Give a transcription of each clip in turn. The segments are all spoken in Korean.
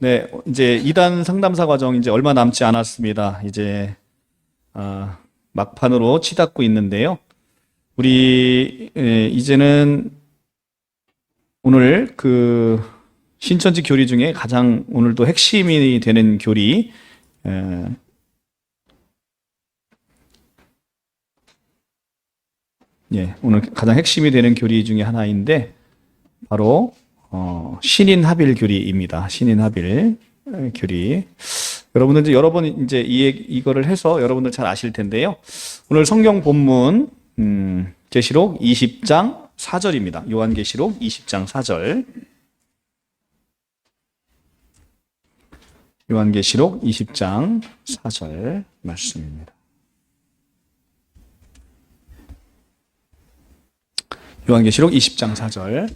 네, 이제 2단 상담사 과정 이제 얼마 남지 않았습니다. 이제 막판으로 치닫고 있는데요. 우리 이제는 오늘 그 신천지 교리 중에 가장 오늘 또 핵심이 되는 교리, 오늘 가장 핵심이 되는 교리 중에 하나인데 바로 신인합일 교리입니다. 신인합일 교리. 여러분들 이제 여러 번 이제 이거를 해서 여러분들 잘 아실 텐데요. 오늘 성경 본문 계시록 20장 4절입니다. 요한계시록 20장 4절. 요한계시록 20장 4절 말씀입니다. 요한계시록 20장 4절.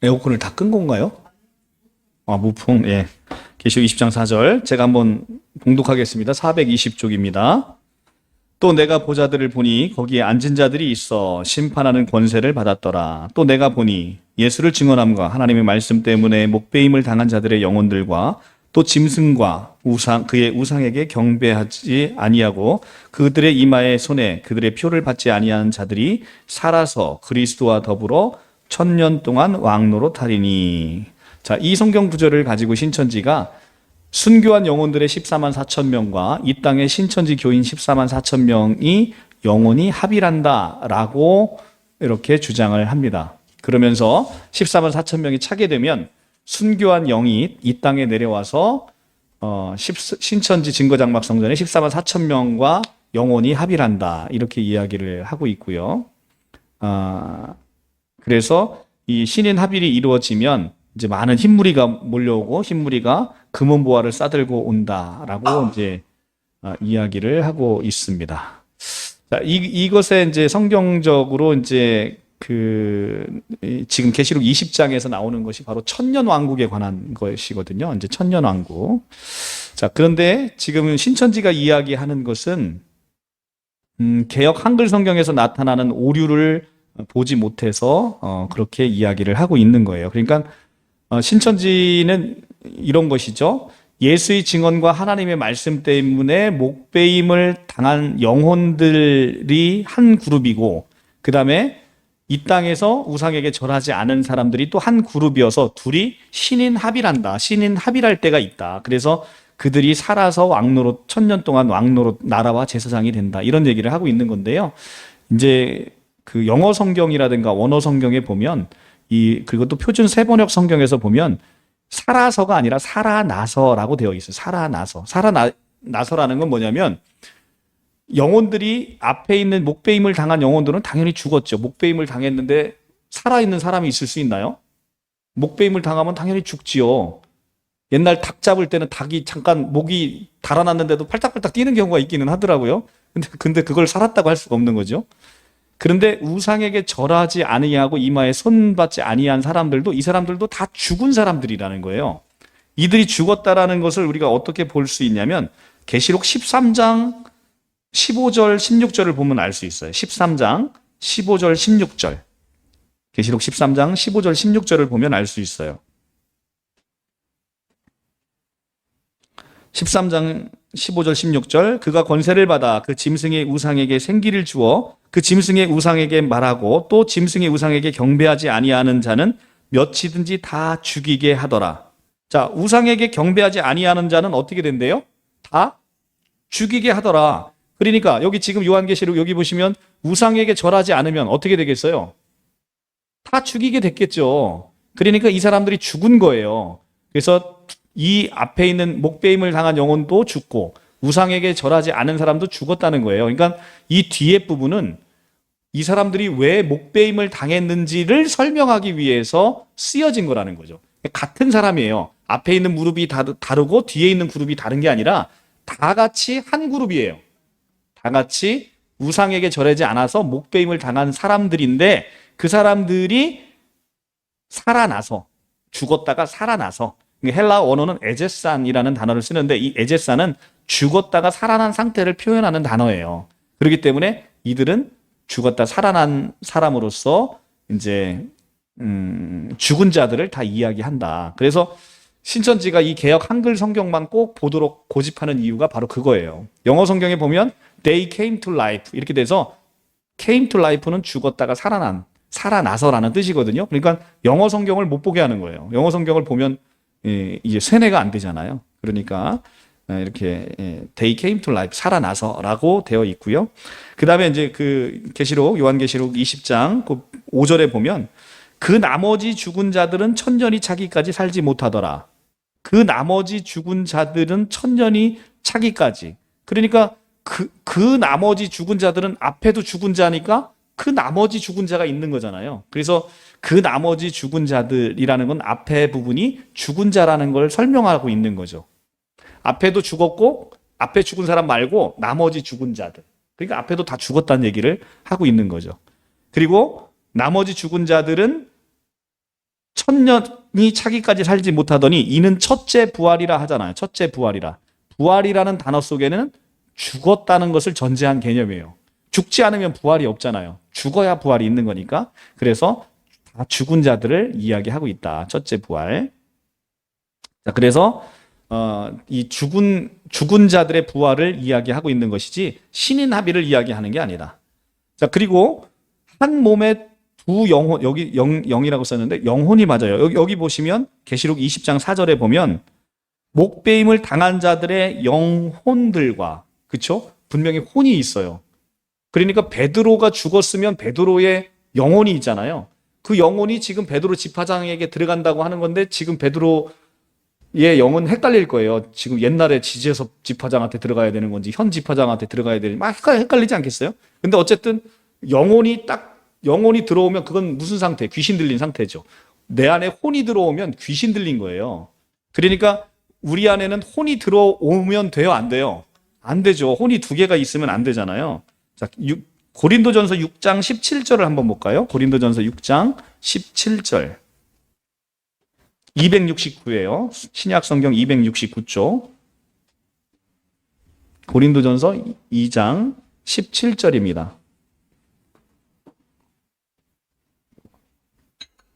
에어컨을 다 끈 건가요? 무풍, 예. 계시록 20장 4절. 제가 한번 봉독하겠습니다. 420쪽입니다. 또 내가 보자들을 보니 거기에 앉은 자들이 있어 심판하는 권세를 받았더라. 또 내가 보니 예수를 증언함과 하나님의 말씀 때문에 목배임을 당한 자들의 영혼들과 또 짐승과 그의 우상에게 경배하지 아니하고 그들의 이마에 손에 그들의 표를 받지 아니한 자들이 살아서 그리스도와 더불어 1000년 동안 왕노릇하리니. 자, 이 성경 구절을 가지고 신천지가 순교한 영혼들의 14만 4천 명과 이 땅의 신천지 교인 14만 4천 명이 영혼이 합일한다 라고 이렇게 주장을 합니다. 그러면서 14만 4천 명이 차게 되면 순교한 영이 이 땅에 내려와서 신천지 증거장막 성전에 14만 4천 명과 영혼이 합일한다 이렇게 이야기를 하고 있고요. 그래서 이 신인 합일이 이루어지면 이제 많은 흰무리가 몰려오고 흰무리가 금은보화를 싸들고 온다라고 이제 이야기를 하고 있습니다. 자, 이것에 이제 성경적으로 이제 지금 계시록 20장에서 나오는 것이 바로 천년 왕국에 관한 것이거든요. 이제 천년 왕국. 자, 그런데 지금 신천지가 이야기하는 것은 개역 한글 성경에서 나타나는 오류를 보지 못해서 그렇게 이야기를 하고 있는 거예요. 그러니까 신천지는 이런 것이죠. 예수의 증언과 하나님의 말씀 때문에 목배임을 당한 영혼들이 한 그룹이고, 그 다음에 이 땅에서 우상에게 절하지 않은 사람들이 또 한 그룹이어서 둘이 신인 합일한다. 신인 합일할 때가 있다. 그래서 그들이 살아서 왕노릇 1000년 동안 왕노릇 나라와 제사장이 된다. 이런 얘기를 하고 있는 건데요. 이제 그 영어 성경이라든가 원어 성경에 보면 그리고 또 표준 세번역 성경에서 보면 살아서가 아니라 살아나서라고 되어 있어요. 살아나서라는 건 뭐냐면 영혼들이 앞에 있는 목배임을 당한 영혼들은 당연히 죽었죠. 목배임을 당했는데 살아있는 사람이 있을 수 있나요? 목배임을 당하면 당연히 죽지요. 옛날 닭 잡을 때는 닭이 잠깐 목이 달아났는데도 팔딱팔딱 뛰는 경우가 있기는 하더라고요. 근데 그걸 살았다고 할 수가 없는 거죠. 그런데 우상에게 절하지 아니하고 이마에 손 받지 아니한 사람들도, 이 사람들도 다 죽은 사람들이라는 거예요. 이들이 죽었다라는 것을 우리가 어떻게 볼 수 있냐면 계시록 13장 15절 16절을 보면 알 수 있어요. 13장 15절 16절. 계시록 13장 15절 16절을 보면 알 수 있어요. 13장 15절 16절. 그가 권세를 받아 그 짐승의 우상에게 생기를 주어 그 짐승의 우상에게 말하고 또 짐승의 우상에게 경배하지 아니하는 자는 몇이든지 다 죽이게 하더라. 자, 우상에게 경배하지 아니하는 자는 어떻게 된대요? 다 죽이게 하더라. 그러니까 여기 지금 요한계시록 여기 보시면 우상에게 절하지 않으면 어떻게 되겠어요? 다 죽이게 됐겠죠. 그러니까 이 사람들이 죽은 거예요. 그래서 이 앞에 있는 목배임을 당한 영혼도 죽고 우상에게 절하지 않은 사람도 죽었다는 거예요. 그러니까 이 뒤에 부분은 이 사람들이 왜 목배임을 당했는지를 설명하기 위해서 쓰여진 거라는 거죠. 같은 사람이에요. 앞에 있는 무릎이 다르고 뒤에 있는 그룹이 다른 게 아니라 다 같이 한 그룹이에요. 다 같이 우상에게 절하지 않아서 목배임을 당한 사람들인데 그 사람들이 살아나서 죽었다가 살아나서 헬라어 원어는 에제산이라는 단어를 쓰는데 이 에제산은 죽었다가 살아난 상태를 표현하는 단어예요. 그렇기 때문에 이들은 죽었다 살아난 사람으로서 이제 죽은 자들을 다 이야기한다. 그래서 신천지가 이 개역 한글 성경만 꼭 보도록 고집하는 이유가 바로 그거예요. 영어 성경에 보면 they came to life 이렇게 돼서 came to life는 죽었다가 살아나서라는 뜻이거든요. 그러니까 영어 성경을 못 보게 하는 거예요. 영어 성경을 보면 이제 세뇌가 안 되잖아요. 그러니까 이렇게 they came to life 살아나서라고 되어 있고요. 그다음에 이제 그 계시록 요한계시록 20장 그 5절에 보면 그 나머지 죽은 자들은 천년이 차기까지 살지 못하더라. 그 나머지 죽은 자들은 천년이 차기까지. 그러니까 그 나머지 죽은 자들은 앞에도 죽은 자니까 그 나머지 죽은 자가 있는 거잖아요. 그래서 그 나머지 죽은 자들이라는 건 앞에 부분이 죽은 자라는 걸 설명하고 있는 거죠. 앞에도 죽었고 앞에 죽은 사람 말고 나머지 죽은 자들. 그러니까 앞에도 다 죽었다는 얘기를 하고 있는 거죠. 그리고 나머지 죽은 자들은 천년이 차기까지 살지 못하더니 이는 첫째 부활이라 하잖아요. 첫째 부활이라. 부활이라는 단어 속에는 죽었다는 것을 전제한 개념이에요. 죽지 않으면 부활이 없잖아요. 죽어야 부활이 있는 거니까. 그래서 다 죽은 자들을 이야기하고 있다. 첫째 부활. 자, 그래서 이 죽은 자들의 부활을 이야기하고 있는 것이지 신인 합의를 이야기하는 게 아니다. 자, 그리고 한 몸에 두 영혼, 여기 영이라고 썼는데 영혼이 맞아요. 여기 보시면 계시록 20장 4절에 보면 목배임을 당한 자들의 영혼들과, 그렇죠? 분명히 혼이 있어요. 그러니까 베드로가 죽었으면 베드로의 영혼이 있잖아요. 그 영혼이 지금 베드로 집화장에게 들어간다고 하는 건데 지금 베드로의 영은 헷갈릴 거예요. 지금 옛날에 지제섭 집화장한테 들어가야 되는 건지 현 집화장한테 들어가야 되는지 막 헷갈리지 않겠어요? 근데 어쨌든 영혼이 들어오면 그건 무슨 상태? 귀신 들린 상태죠. 내 안에 혼이 들어오면 귀신 들린 거예요. 그러니까 우리 안에는 혼이 들어오면 돼요? 안 돼요? 안 되죠. 혼이 두 개가 있으면 안 되잖아요. 자, 고린도전서 6장 17절을 한번 볼까요? 고린도전서 6장 17절. 269예요. 신약 성경 269쪽. 고린도전서 2장 17절입니다.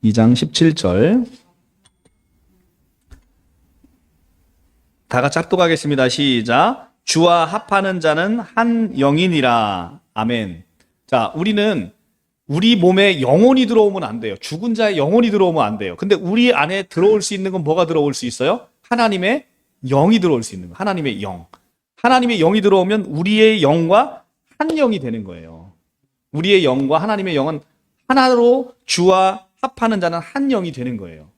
2장 17절. 다 같이 합독하겠습니다. 시작. 주와 합하는 자는 한 영이니라. 아멘. 자, 우리는 우리 몸에 영혼이 들어오면 안 돼요. 죽은 자의 영혼이 들어오면 안 돼요. 근데 우리 안에 들어올 수 있는 건 뭐가 들어올 수 있어요? 하나님의 영이 들어올 수 있는 거예요. 하나님의 영. 하나님의 영이 들어오면 우리의 영과 한 영이 되는 거예요. 우리의 영과 하나님의 영은 하나로 주와 합하는 자는 한 영이 되는 거예요.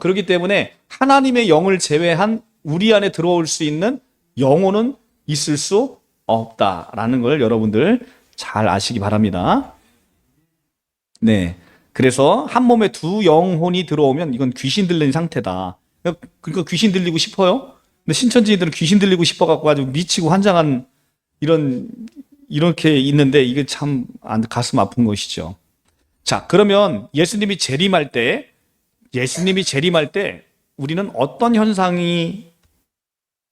그렇기 때문에 하나님의 영을 제외한 우리 안에 들어올 수 있는 영혼은 있을 수 없다라는 걸 여러분들 잘 아시기 바랍니다. 네. 그래서 한 몸에 두 영혼이 들어오면 이건 귀신 들린 상태다. 그러니까 귀신 들리고 싶어요? 근데 신천지인들은 귀신 들리고 싶어갖고 아주 미치고 환장한 이렇게 있는데 이게 참 가슴 아픈 것이죠. 자, 그러면 예수님이 재림할 때 우리는 어떤 현상이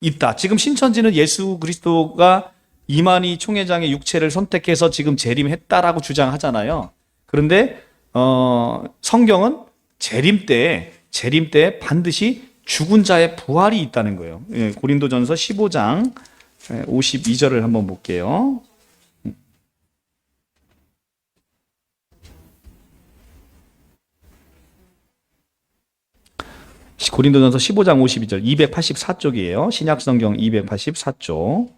있다. 지금 신천지는 예수 그리스도가 이만희 총회장의 육체를 선택해서 지금 재림했다라고 주장하잖아요. 그런데 성경은 재림 때 반드시 죽은 자의 부활이 있다는 거예요. 예, 고린도전서 15장 52절을 한번 볼게요. 고린도전서 15장 52절 284쪽이에요. 신약성경 284쪽.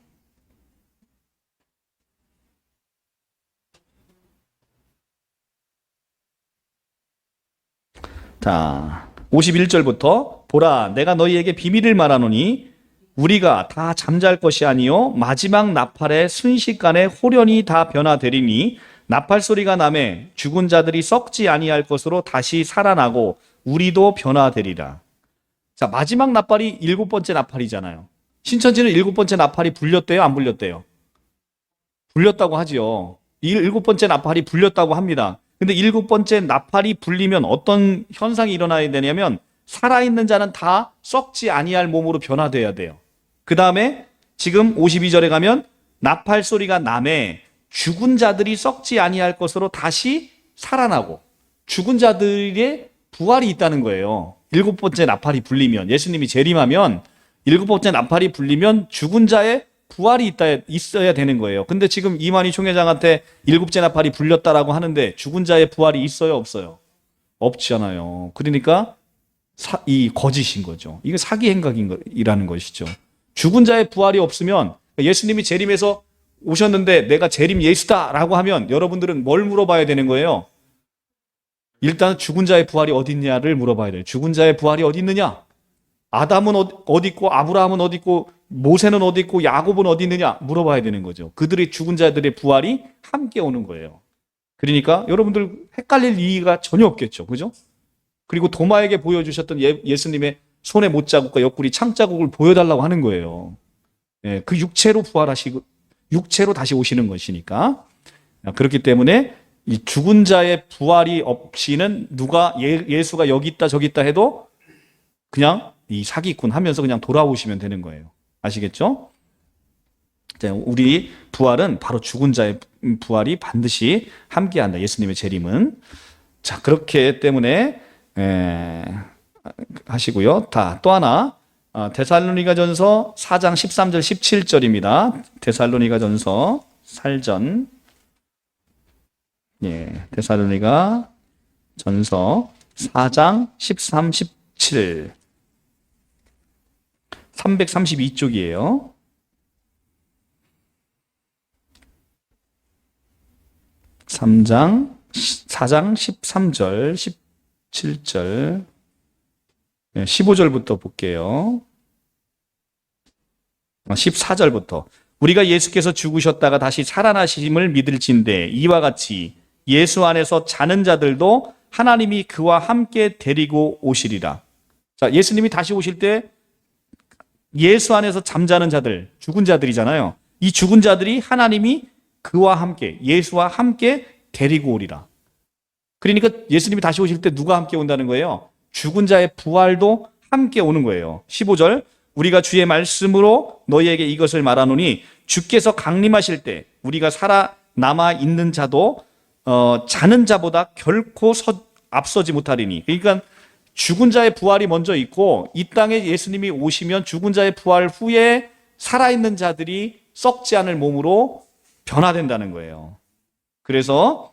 자, 51절부터 보라 내가 너희에게 비밀을 말하노니 우리가 다 잠잘 것이 아니요 마지막 나팔의 순식간에 홀연히 다 변화되리니 나팔 소리가 나매 죽은 자들이 썩지 아니할 것으로 다시 살아나고 우리도 변화되리라. 자, 마지막 나팔이 7번째 나팔이잖아요. 신천지는 7번째 나팔이 불렸대요? 안 불렸대요? 불렸다고 하지요. 7번째 나팔이 불렸다고 합니다. 근데 7번째 나팔이 불리면 어떤 현상이 일어나야 되냐면 살아있는 자는 다 썩지 아니할 몸으로 변화돼야 돼요. 그 다음에 지금 52절에 가면 나팔 소리가 나매 죽은 자들이 썩지 아니할 것으로 다시 살아나고, 죽은 자들의 부활이 있다는 거예요. 일곱 번째 나팔이 불리면, 예수님이 재림하면 일곱 번째 나팔이 불리면 죽은 자의 부활이 있어야 되는 거예요. 근데 지금 이만희 총회장한테 일곱째 나팔이 불렸다라고 하는데 죽은 자의 부활이 있어요, 없어요? 없잖아요. 그러니까 이 거짓인 거죠. 이게 사기 행각이라는 것이죠. 죽은 자의 부활이 없으면 예수님이 재림해서 오셨는데 내가 재림 예수다라고 하면 여러분들은 뭘 물어봐야 되는 거예요? 일단 죽은 자의 부활이 어디 있냐를 물어봐야 돼요. 죽은 자의 부활이 어디 있느냐? 아담은 어디 있고 아브라함은 어디 있고 모세는 어디 있고 야곱은 어디 있느냐 물어봐야 되는 거죠. 그들의 죽은 자들의 부활이 함께 오는 거예요. 그러니까 여러분들 헷갈릴 이유가 전혀 없겠죠. 그죠? 그리고 도마에게 보여주셨던 예수님의 손의 못자국과 옆구리 창자국을 보여달라고 하는 거예요. 예, 그 육체로 부활하시고 육체로 다시 오시는 것이니까. 그렇기 때문에 이 죽은 자의 부활이 없이는 누가 예수가 여기 있다 저기 있다 해도 그냥 이 사기꾼 하면서 그냥 돌아오시면 되는 거예요. 아시겠죠? 우리 부활은 바로 죽은 자의 부활이 반드시 함께한다. 예수님의 재림은. 자, 그렇기 때문에 하시고요. 또 하나 데살로니가전서 4장 13절 17절입니다. 데살로니가전서 살전 데살로니가 전서 4장 13, 17 332쪽이에요. 4장 13절 17절 15절부터 볼게요. 14절부터 우리가 예수께서 죽으셨다가 다시 살아나심을 믿을진대 이와 같이 예수 안에서 자는 자들도 하나님이 그와 함께 데리고 오시리라. 자, 예수님이 다시 오실 때 예수 안에서 잠자는 자들, 죽은 자들이잖아요. 이 죽은 자들이 하나님이 그와 함께, 예수와 함께 데리고 오리라. 그러니까 예수님이 다시 오실 때 누가 함께 온다는 거예요? 죽은 자의 부활도 함께 오는 거예요. 15절 우리가 주의 말씀으로 너희에게 이것을 말하노니 주께서 강림하실 때 우리가 살아남아 있는 자도 자는 자보다 결코 앞서지 못하리니. 그러니까 죽은 자의 부활이 먼저 있고 이 땅에 예수님이 오시면 죽은 자의 부활 후에 살아있는 자들이 썩지 않을 몸으로 변화된다는 거예요. 그래서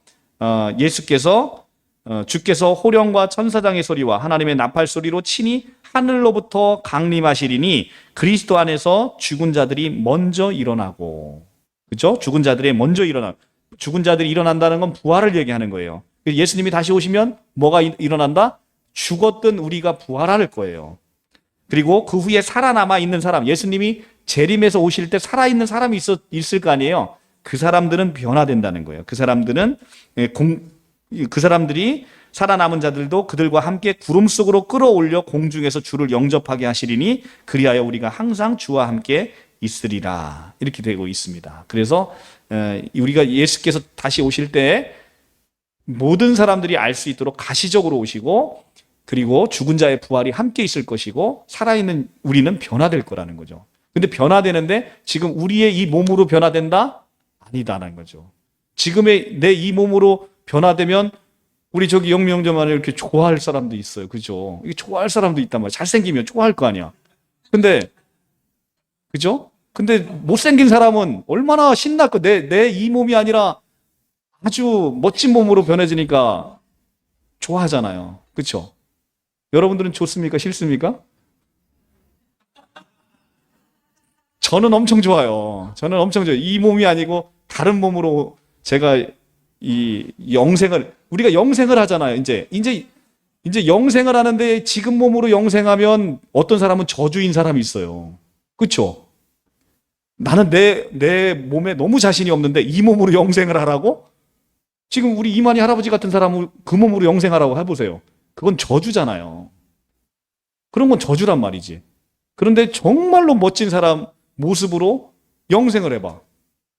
주께서 호령과 천사장의 소리와 하나님의 나팔 소리로 친히 하늘로부터 강림하시리니 그리스도 안에서 죽은 자들이 먼저 일어나고. 그렇죠? 죽은 자들이 먼저 죽은 자들이 일어난다는 건 부활을 얘기하는 거예요. 예수님이 다시 오시면 뭐가 일어난다? 죽었던 우리가 부활할 거예요. 그리고 그 후에 살아남아 있는 사람, 예수님이 재림해서 오실 때 살아있는 사람이 있을 거 아니에요. 그 사람들은 변화된다는 거예요. 그 사람들이 살아남은 자들도 그들과 함께 구름 속으로 끌어올려 공중에서 주를 영접하게 하시리니 그리하여 우리가 항상 주와 함께 있으리라. 이렇게 되고 있습니다. 그래서 우리가 예수께서 다시 오실 때 모든 사람들이 알 수 있도록 가시적으로 오시고 그리고 죽은 자의 부활이 함께 있을 것이고 살아있는 우리는 변화될 거라는 거죠. 근데 변화되는데 지금 우리의 이 몸으로 변화된다? 아니다라는 거죠. 지금의 내 이 몸으로 변화되면 우리 저기 영명점안에 이렇게 좋아할 사람도 있어요. 그죠? 이게 좋아할 사람도 있단 말이야. 잘생기면 좋아할 거 아니야. 근데 그죠? 근데 못생긴 사람은 얼마나 신날까? 내 이 몸이 아니라 아주 멋진 몸으로 변해지니까 좋아하잖아요. 그렇죠? 여러분들은 좋습니까? 싫습니까? 저는 엄청 좋아요. 저는 엄청 좋아요. 이 몸이 아니고 다른 몸으로 제가 우리가 영생을 하잖아요. 이제 영생을 하는데 지금 몸으로 영생하면 어떤 사람은 저주인 사람이 있어요. 그렇죠? 나는 내 몸에 너무 자신이 없는데 이 몸으로 영생을 하라고? 지금 우리 이만희 할아버지 같은 사람은 그 몸으로 영생하라고 해보세요. 그건 저주잖아요. 그런 건 저주란 말이지. 그런데 정말로 멋진 사람 모습으로 영생을 해봐.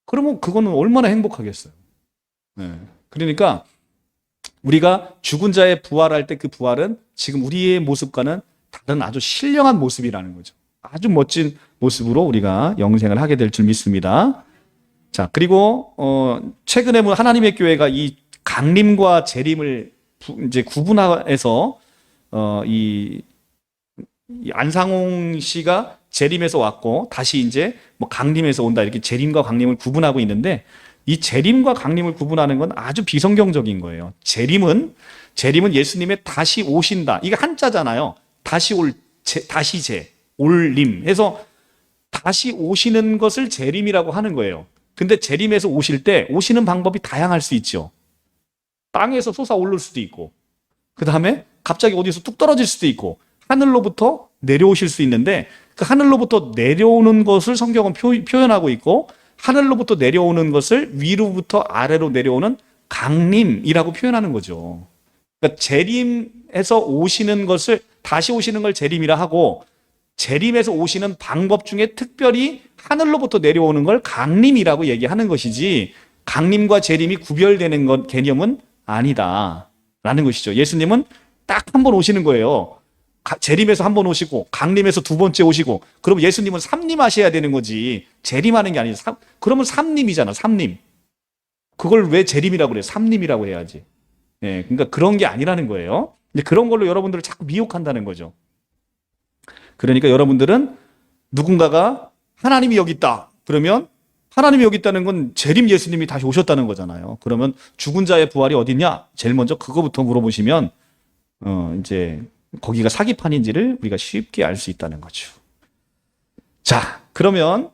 그러면 그거는 얼마나 행복하겠어요. 네. 그러니까 우리가 죽은 자의 부활할 때 그 부활은 지금 우리의 모습과는 다른 아주 신령한 모습이라는 거죠. 아주 멋진 모습으로 우리가 영생을 하게 될 줄 믿습니다. 자, 그리고 최근에 하나님의 교회가 이 강림과 재림을 이제 구분해서 이 안상홍 씨가 재림에서 왔고 다시 이제 뭐 강림에서 온다, 이렇게 재림과 강림을 구분하고 있는데, 이 재림과 강림을 구분하는 건 아주 비성경적인 거예요. 재림은 예수님의 다시 오신다, 이게 한자잖아요. 다시 올림 해서 다시 오시는 것을 재림이라고 하는 거예요. 근데 재림에서 오실 때 오시는 방법이 다양할 수 있죠. 땅에서 솟아오를 수도 있고, 그 다음에 갑자기 어디서 뚝 떨어질 수도 있고, 하늘로부터 내려오실 수 있는데, 그 하늘로부터 내려오는 것을 성경은 표현하고 있고, 하늘로부터 내려오는 것을 위로부터 아래로 내려오는 강림이라고 표현하는 거죠. 그러니까 재림에서 오시는 것을, 다시 오시는 걸 재림이라 하고, 재림에서 오시는 방법 중에 특별히 하늘로부터 내려오는 걸 강림이라고 얘기하는 것이지, 강림과 재림이 구별되는 개념은 아니다라는 것이죠. 예수님은 딱 한 번 오시는 거예요. 재림에서 한 번 오시고 강림에서 두 번째 오시고, 그럼 예수님은 삼림하셔야 되는 거지, 재림하는 게 아니죠. 그러면 삼림이잖아, 삼림. 그걸 왜 재림이라고 그래요? 삼림이라고 해야지. 예, 그러니까 그런 게 아니라는 거예요. 근데 그런 걸로 여러분들을 자꾸 미혹한다는 거죠. 그러니까 여러분들은 누군가가 하나님이 여기 있다 그러면, 하나님이 여기 있다는 건 재림 예수님이 다시 오셨다는 거잖아요. 그러면 죽은 자의 부활이 어디냐? 제일 먼저 그거부터 물어보시면 이제 거기가 사기판인지를 우리가 쉽게 알 수 있다는 거죠. 자, 그러면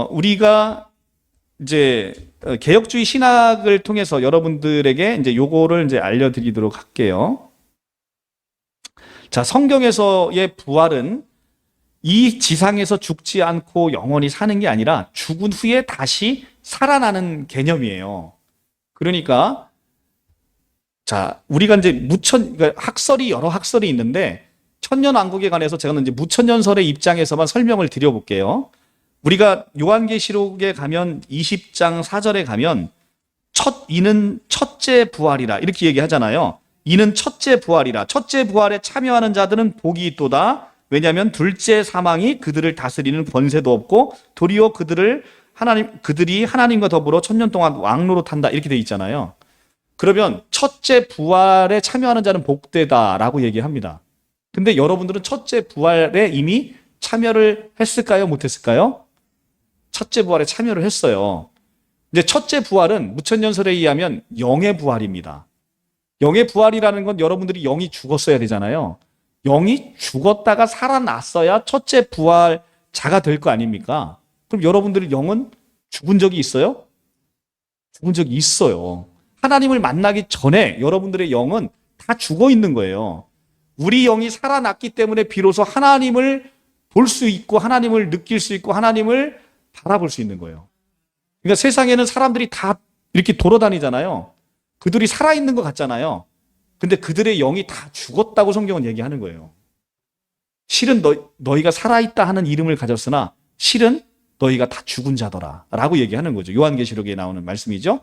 우리가 이제 개혁주의 신학을 통해서 여러분들에게 이제 요거를 이제 알려드리도록 할게요. 자, 성경에서의 부활은 이 지상에서 죽지 않고 영원히 사는 게 아니라 죽은 후에 다시 살아나는 개념이에요. 그러니까 자, 우리가 이제 그러니까 여러 학설이 있는데, 천년왕국에 관해서 제가 이제 무천년설의 입장에서만 설명을 드려볼게요. 우리가 요한계시록에 가면 20장 4절에 가면 이는 첫째 부활이라 이렇게 얘기하잖아요. 이는 첫째 부활이라. 첫째 부활에 참여하는 자들은 복이 있도다. 왜냐하면 둘째 사망이 그들을 다스리는 권세도 없고 도리어 그들이 하나님과 더불어 천년 동안 왕노릇한다, 이렇게 돼 있잖아요. 그러면 첫째 부활에 참여하는 자는 복되다라고 얘기합니다. 근데 여러분들은 첫째 부활에 이미 참여를 했을까요? 못했을까요? 첫째 부활에 참여를 했어요. 이제 첫째 부활은 무천년설에 의하면 영의 부활입니다. 영의 부활이라는 건 여러분들이 영이 죽었어야 되잖아요. 영이 죽었다가 살아났어야 첫째 부활자가 될 거 아닙니까? 그럼 여러분들의 영은 죽은 적이 있어요? 죽은 적이 있어요. 하나님을 만나기 전에 여러분들의 영은 다 죽어 있는 거예요. 우리 영이 살아났기 때문에 비로소 하나님을 볼 수 있고 하나님을 느낄 수 있고 하나님을 바라볼 수 있는 거예요. 그러니까 세상에는 사람들이 다 이렇게 돌아다니잖아요. 그들이 살아있는 것 같잖아요. 근데 그들의 영이 다 죽었다고 성경은 얘기하는 거예요. 실은 너희가 살아있다 하는 이름을 가졌으나 실은 너희가 다 죽은 자더라 라고 얘기하는 거죠. 요한계시록에 나오는 말씀이죠.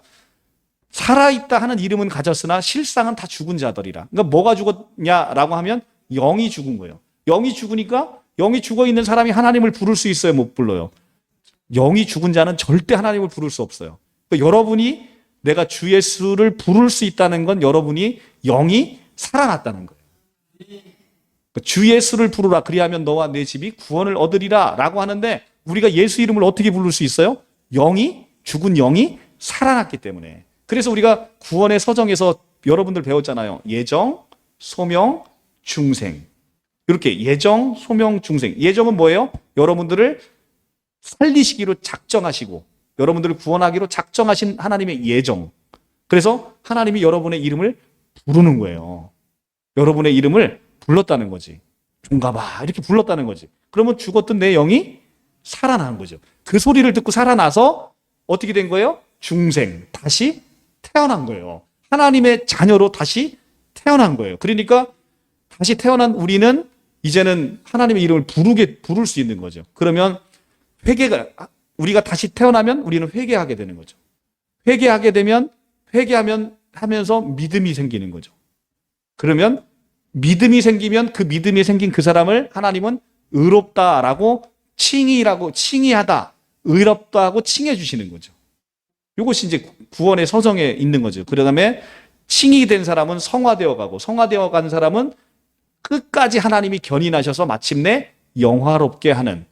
살아있다 하는 이름은 가졌으나 실상은 다 죽은 자들이라. 그러니까 뭐가 죽었냐라고 하면 영이 죽은 거예요. 영이 죽으니까, 영이 죽어있는 사람이 하나님을 부를 수 있어요? 못 불러요? 영이 죽은 자는 절대 하나님을 부를 수 없어요. 그러니까 여러분이 내가 주 예수를 부를 수 있다는 건 여러분이 영이 살아났다는 거예요. 그러니까 주 예수를 부르라 그리하면 너와 내 집이 구원을 얻으리라 라고 하는데, 우리가 예수 이름을 어떻게 부를 수 있어요? 죽은 영이 살아났기 때문에. 그래서 우리가 구원의 서정에서 여러분들 배웠잖아요. 예정, 소명, 중생. 이렇게 예정, 소명, 중생. 예정은 뭐예요? 여러분들을 살리시기로 작정하시고 여러분들을 구원하기로 작정하신 하나님의 예정. 그래서 하나님이 여러분의 이름을 부르는 거예요. 여러분의 이름을 불렀다는 거지. 종가봐 이렇게 불렀다는 거지. 그러면 죽었던 내 영이 살아난 거죠. 그 소리를 듣고 살아나서 어떻게 된 거예요? 중생, 다시 태어난 거예요. 하나님의 자녀로 다시 태어난 거예요. 그러니까 다시 태어난 우리는 이제는 하나님의 이름을 부를 수 있는 거죠. 그러면 우리가 다시 태어나면 우리는 회개하게 되는 거죠. 회개하면서 믿음이 생기는 거죠. 그러면 믿음이 생기면 그 믿음이 생긴 그 사람을 하나님은 의롭다라고 칭의하다, 의롭다고 칭해 주시는 거죠. 이것이 이제 구원의 서정에 있는 거죠. 그 다음에 칭이 된 사람은 성화되어 가고 성화되어 간 사람은 끝까지 하나님이 견인하셔서 마침내 영화롭게 하는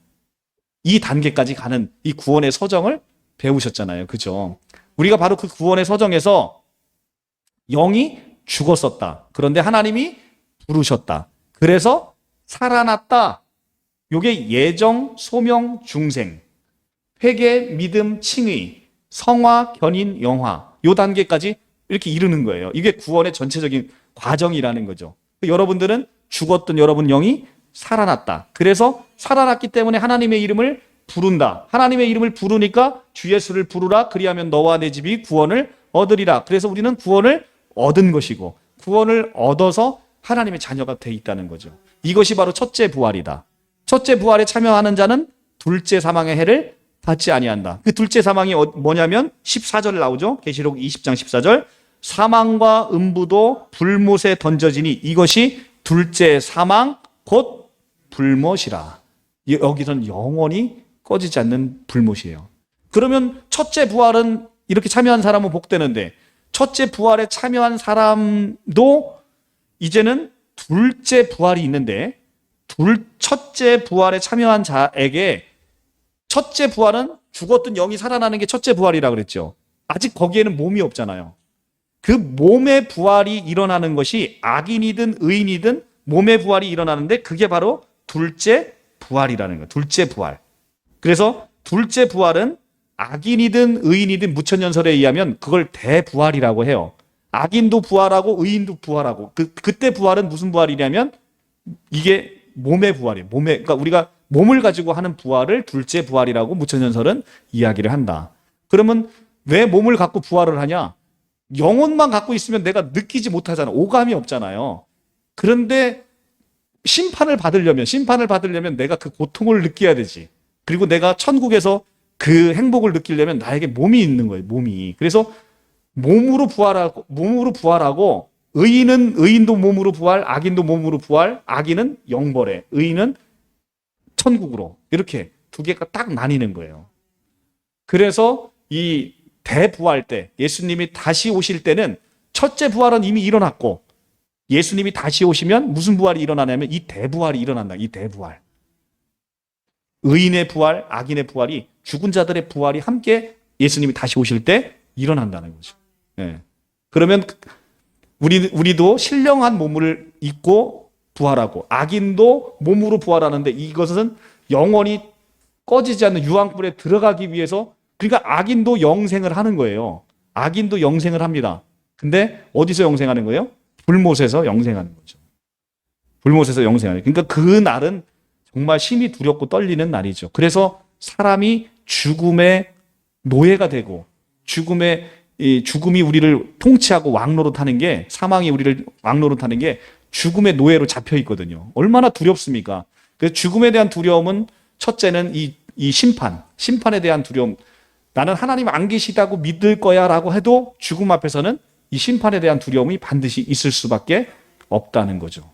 이 단계까지 가는 이 구원의 서정을 배우셨잖아요. 그죠? 우리가 바로 그 구원의 서정에서 영이 죽었었다. 그런데 하나님이 부르셨다. 그래서 살아났다. 요게 예정, 소명, 중생, 회개, 믿음, 칭의, 성화, 견인, 영화 요 단계까지 이렇게 이르는 거예요. 이게 구원의 전체적인 과정이라는 거죠. 여러분들은 죽었던 여러분 영이 살아났다. 그래서 살아났기 때문에 하나님의 이름을 부른다. 하나님의 이름을 부르니까 주 예수를 부르라. 그리하면 너와 내 집이 구원을 얻으리라. 그래서 우리는 구원을 얻은 것이고 구원을 얻어서 하나님의 자녀가 돼 있다는 거죠. 이것이 바로 첫째 부활이다. 첫째 부활에 참여하는 자는 둘째 사망의 해를 받지 아니한다. 그 둘째 사망이 뭐냐면 14절 나오죠. 계시록 20장 14절. 사망과 음부도 불못에 던져지니 이것이 둘째 사망 곧 불못이라. 여기서는 영원히 꺼지지 않는 불못이에요. 그러면 첫째 부활은 이렇게 참여한 사람은 복되는데 첫째 부활에 참여한 사람도 이제는 둘째 부활이 있는데 첫째 부활에 참여한 자에게 첫째 부활은 죽었던 영이 살아나는 게 첫째 부활이라고 그랬죠. 아직 거기에는 몸이 없잖아요. 그 몸의 부활이 일어나는 것이 악인이든 의인이든 몸의 부활이 일어나는데 그게 바로 둘째 부활이라는 거예요. 둘째 부활. 그래서 둘째 부활은 악인이든 의인이든 무천년설에 의하면 그걸 대부활이라고 해요. 악인도 부활하고 의인도 부활하고 그때 부활은 무슨 부활이냐면 이게 몸의 부활이에요. 그러니까 우리가 몸을 가지고 하는 부활을 둘째 부활이라고 무천년설은 이야기를 한다. 그러면 왜 몸을 갖고 부활을 하냐? 영혼만 갖고 있으면 내가 느끼지 못하잖아. 오감이 없잖아요. 그런데 심판을 받으려면 내가 그 고통을 느껴야 되지. 그리고 내가 천국에서 그 행복을 느끼려면 나에게 몸이 있는 거예요. 몸이. 그래서 몸으로 부활하고 의인도 몸으로 부활, 악인도 몸으로 부활, 악인은 영벌에, 의인은 천국으로. 이렇게 두 개가 딱 나뉘는 거예요. 그래서 이 대부활 때 예수님이 다시 오실 때는 첫째 부활은 이미 일어났고 예수님이 다시 오시면 무슨 부활이 일어나냐면 이 대부활이 일어난다. 이 대부활. 의인의 부활, 악인의 부활이 죽은 자들의 부활이 함께 예수님이 다시 오실 때 일어난다는 거죠. 예. 그러면 우리도 신령한 몸을 입고 부활하고 악인도 몸으로 부활하는데 이것은 영원히 꺼지지 않는 유황불에 들어가기 위해서 그러니까 악인도 영생을 하는 거예요. 악인도 영생을 합니다. 근데 어디서 영생하는 거예요? 불못에서 영생하는 거죠. 불못에서 영생하는 거예요. 그러니까 그 날은 정말 심히 두렵고 떨리는 날이죠. 그래서 사람이 죽음의 노예가 되고 죽음이 우리를 통치하고 왕노릇하는 게 사망이 우리를 왕노릇하는 게 죽음의 노예로 잡혀 있거든요. 얼마나 두렵습니까? 그래서 죽음에 대한 두려움은 첫째는 이 심판에 대한 두려움. 나는 하나님 안 계시다고 믿을 거야라고 해도 죽음 앞에서는 이 심판에 대한 두려움이 반드시 있을 수밖에 없다는 거죠.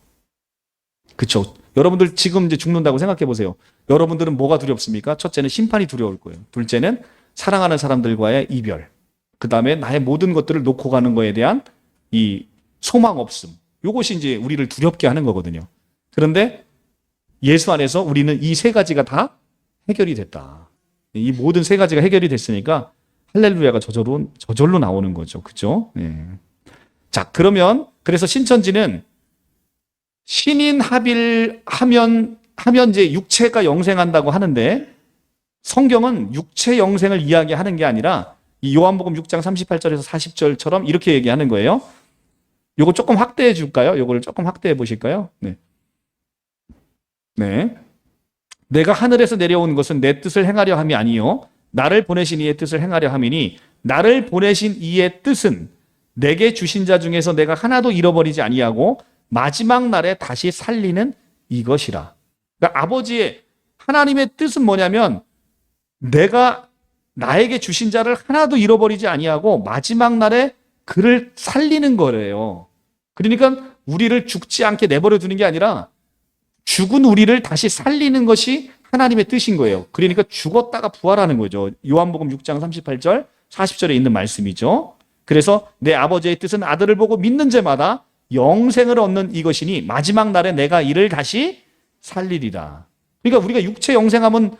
그렇죠? 여러분들 지금 이제 죽는다고 생각해 보세요. 여러분들은 뭐가 두렵습니까? 첫째는 심판이 두려울 거예요. 둘째는 사랑하는 사람들과의 이별. 그다음에 나의 모든 것들을 놓고 가는 거에 대한 이 소망 없음. 이것이 이제 우리를 두렵게 하는 거거든요. 그런데 예수 안에서 우리는 이 세 가지가 다 해결이 됐다. 이 모든 세 가지가 해결이 됐으니까 할렐루야가 저절로 나오는 거죠. 그죠? 예. 자, 그래서 신천지는 신인 합일하면 이제 육체가 영생한다고 하는데 성경은 육체 영생을 이야기하는 게 아니라 이 요한복음 6장 38절에서 40절처럼 이렇게 얘기하는 거예요. 요거 조금 확대해 줄까요? 요거를 조금 확대해 보실까요? 네. 네. 내가 하늘에서 내려온 것은 내 뜻을 행하려 함이 아니요 나를 보내신 이의 뜻을 행하려 함이니 나를 보내신 이의 뜻은 내게 주신 자 중에서 내가 하나도 잃어버리지 아니하고 마지막 날에 다시 살리는 이것이라. 그러니까 아버지의 하나님의 뜻은 뭐냐면 내가 나에게 주신 자를 하나도 잃어버리지 아니하고 마지막 날에 그를 살리는 거래요. 그러니까 우리를 죽지 않게 내버려 두는 게 아니라 죽은 우리를 다시 살리는 것이 하나님의 뜻인 거예요. 그러니까 죽었다가 부활하는 거죠. 요한복음 6장 38절, 40절에 있는 말씀이죠. 그래서 내 아버지의 뜻은 아들을 보고 믿는 자마다 영생을 얻는 이것이니 마지막 날에 내가 이를 다시 살리리라. 그러니까 우리가 육체 영생하면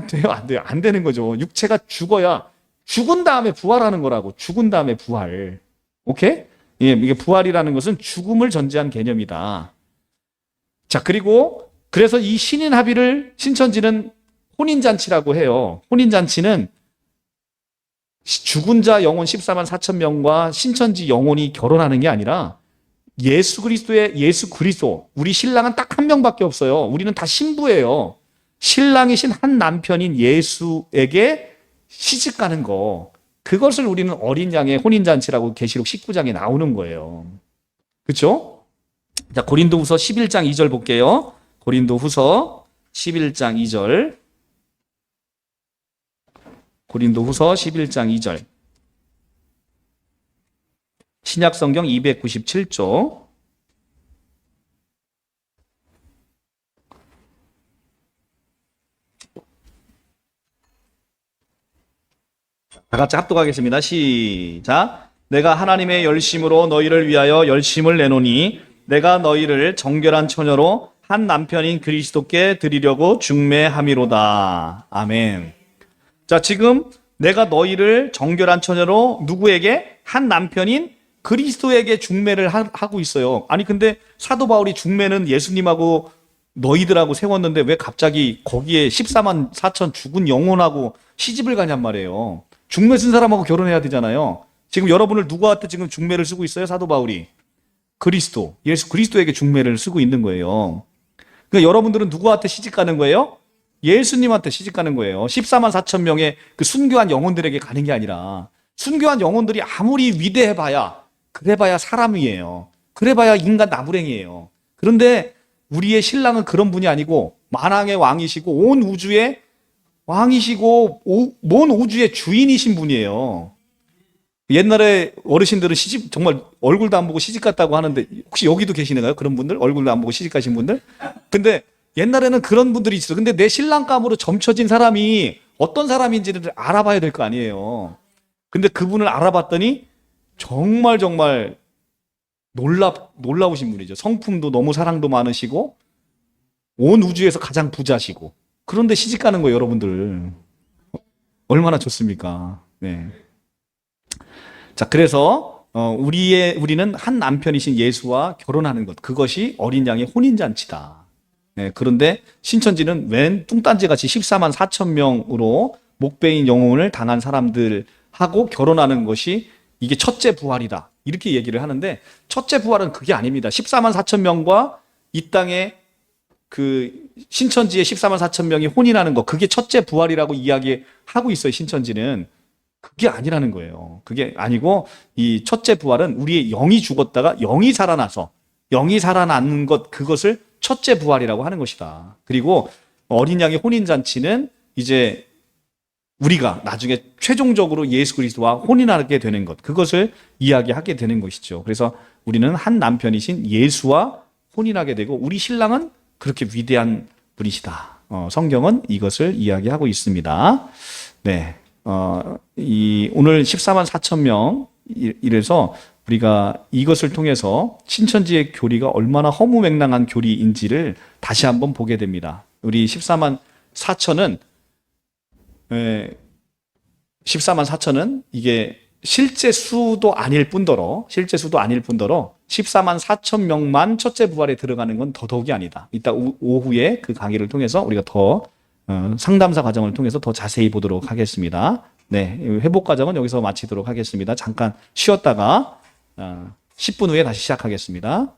돼요? 안 돼요? 안 되는 거죠. 육체가 죽어야 죽은 다음에 부활하는 거라고. 죽은 다음에 부활. 오케이? 예, 이게 부활이라는 것은 죽음을 전제한 개념이다. 자, 그리고 그래서 이 신인 합의를 신천지는 혼인잔치라고 해요. 혼인잔치는 죽은 자 영혼 14만 4천 명과 신천지 영혼이 결혼하는 게 아니라 예수 그리스도, 우리 신랑은 딱 한 명밖에 없어요. 우리는 다 신부예요. 신랑이신 한 남편인 예수에게 시집 가는 거, 그것을 우리는 어린 양의 혼인잔치라고 계시록 19장에 나오는 거예요. 그렇죠? 자, 고린도후서 11장 2절 볼게요. 고린도후서 11장 2절. 고린도후서 11장 2절. 신약성경 297조. 다 같이 합독하겠습니다. 시작. 내가 하나님의 열심으로 너희를 위하여 열심을 내노니 내가 너희를 정결한 처녀로 한 남편인 그리스도께 드리려고 중매함이로다. 아멘. 자, 지금 내가 너희를 정결한 처녀로 누구에게? 한 남편인 그리스도에게 중매를 하고 있어요. 아니 근데 사도 바울이 중매는 예수님하고 너희들하고 세웠는데 왜 갑자기 거기에 14만 4천 죽은 영혼하고 시집을 가냔 말이에요. 중매 쓴 사람하고 결혼해야 되잖아요. 지금 여러분을 누구한테 지금 중매를 쓰고 있어요? 사도 바울이 그리스도, 예수 그리스도에게 중매를 쓰고 있는 거예요. 그러니까 여러분들은 누구한테 시집 가는 거예요? 예수님한테 시집 가는 거예요. 14만 4천 명의 그 순교한 영혼들에게 가는 게 아니라, 순교한 영혼들이 아무리 위대해봐야, 그래봐야 사람이에요. 그래봐야 인간 나부랭이에요. 그런데 우리의 신랑은 그런 분이 아니고 만왕의 왕이시고 온 우주의 왕이시고 온 우주의 주인이신 분이에요. 옛날에 어르신들은 시집 정말 얼굴도 안 보고 시집 갔다고 하는데 혹시 여기도 계시나요? 그런 분들? 얼굴도 안 보고 시집 가신 분들? 근데 옛날에는 그런 분들이 있어. 근데 내 신랑감으로 점쳐진 사람이 어떤 사람인지를 알아봐야 될 거 아니에요. 근데 그분을 알아봤더니 정말 놀라우신 분이죠. 성품도 너무 사랑도 많으시고 온 우주에서 가장 부자시고. 그런데 시집 가는 거예요, 여러분들. 얼마나 좋습니까? 네. 자, 그래서 우리는 한 남편이신 예수와 결혼하는 것, 그것이 어린 양의 혼인잔치다. 네, 그런데 신천지는 웬 뚱딴지같이 14만 4천 명으로 목배인 영혼을 당한 사람들하고 결혼하는 것이 이게 첫째 부활이다. 이렇게 얘기를 하는데 첫째 부활은 그게 아닙니다. 14만 4천 명과 이 땅에 그 신천지의 14만 4천 명이 혼인하는 거, 그게 첫째 부활이라고 이야기하고 있어요. 신천지는. 그게 아니라는 거예요. 그게 아니고 이 첫째 부활은 우리의 영이 죽었다가 영이 살아나서 영이 살아나는 것, 그것을 첫째 부활이라고 하는 것이다. 그리고 어린 양의 혼인잔치는 이제 우리가 나중에 최종적으로 예수 그리스도와 혼인하게 되는 것, 그것을 이야기하게 되는 것이죠. 그래서 우리는 한 남편이신 예수와 혼인하게 되고 우리 신랑은 그렇게 위대한 분이시다. 성경은 이것을 이야기하고 있습니다. 네. 오늘 14만 4천 명 이래서 우리가 이것을 통해서 신천지의 교리가 얼마나 허무맹랑한 교리인지를 다시 한번 보게 됩니다. 우리 14만 4천은 14만 4천은 이게 실제 수도 아닐 뿐더러 14만 4천 명만 첫째 부활에 들어가는 건 더더욱이 아니다. 이따 오후에 그 강의를 통해서 우리가 더 상담사 과정을 통해서 더 자세히 보도록 하겠습니다. 네, 회복 과정은 여기서 마치도록 하겠습니다. 잠깐 쉬었다가 10분 후에 다시 시작하겠습니다.